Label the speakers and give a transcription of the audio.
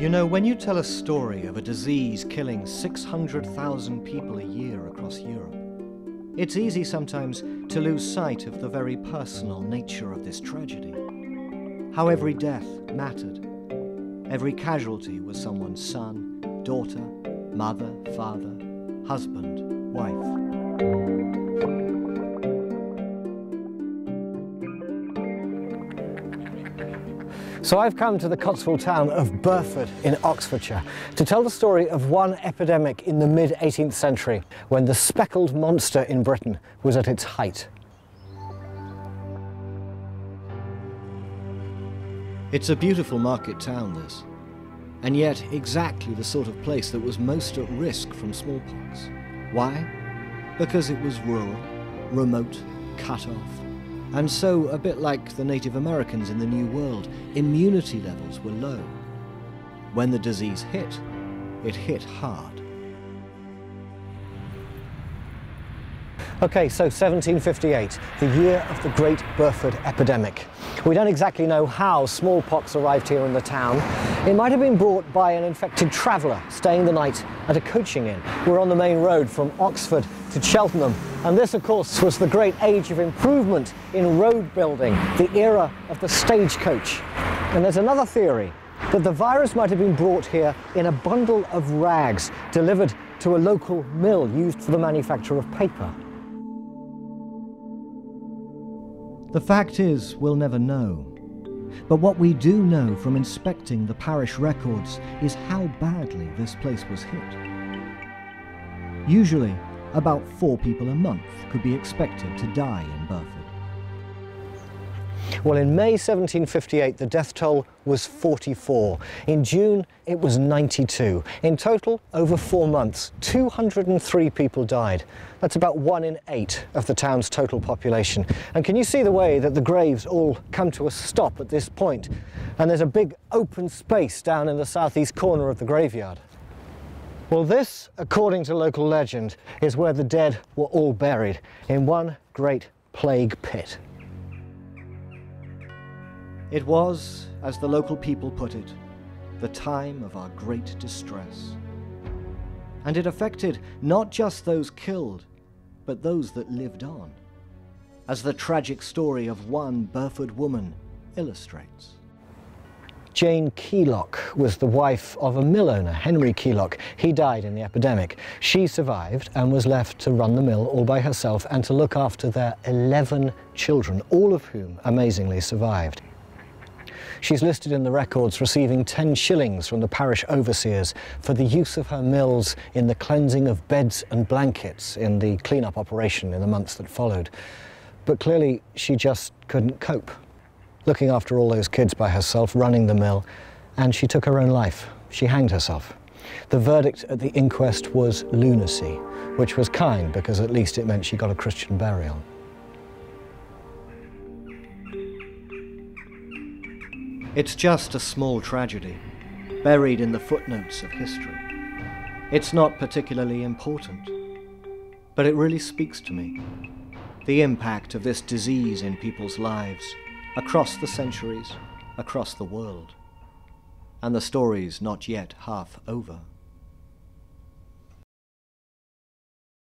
Speaker 1: You know, when you tell a story of a disease killing 600,000 people a year across Europe, it's easy sometimes to lose sight of the very personal nature of this tragedy. How every death mattered. Every casualty was someone's son, daughter, mother, father, husband, wife.
Speaker 2: So I've come to the Cotswold town of Burford in Oxfordshire to tell the story of one epidemic in the mid-18th century when the speckled monster in Britain was at its height.
Speaker 1: It's a beautiful market town, this, and yet exactly the sort of place that was most at risk from smallpox. Why? Because it was rural, remote, cut off. And so, a bit like the Native Americans in the New World, immunity levels were low. When the disease hit, it hit hard.
Speaker 2: Okay, so 1758, the year of the Great Burford epidemic. We don't exactly know how smallpox arrived here in the town. It might have been brought by an infected traveller staying the night at a coaching inn. We're on the main road from Oxford to Cheltenham, and this, of course, was the great age of improvement in road building, the era of the stagecoach. And there's another theory, that the virus might have been brought here in a bundle of rags delivered to a local mill used for the manufacture of paper.
Speaker 1: The fact is, we'll never know. But what we do know from inspecting the parish records is how badly this place was hit. Usually, about 4 people a month could be expected to die in Burford.
Speaker 2: Well, in May 1758, the death toll was 44. In June, it was 92. In total, over 4 months, 203 people died. That's about 1 in 8 of the town's total population. And can you see the way that the graves all come to a stop at this point? And there's a big open space down in the southeast corner of the graveyard. Well, this, according to local legend, is where the dead were all buried, in one great plague pit.
Speaker 1: It was, as the local people put it, the time of our great distress. And it affected not just those killed, but those that lived on, as the tragic story of one Burford woman illustrates.
Speaker 2: Jane Keylock was the wife of a mill owner, Henry Keylock. He died in the epidemic. She survived and was left to run the mill all by herself and to look after their 11 children, all of whom amazingly survived. She's listed in the records receiving 10 shillings from the parish overseers for the use of her mills in the cleansing of beds and blankets in the clean-up operation in the months that followed. But clearly she just couldn't cope, looking after all those kids by herself, running the mill, and she took her own life. She hanged herself. The verdict at the inquest was lunacy, which was kind because at least it meant she got a Christian burial.
Speaker 1: It's just a small tragedy, buried in the footnotes of history. It's not particularly important, but it really speaks to me. The impact of this disease in people's lives, across the centuries, across the world. And the story's not yet half over.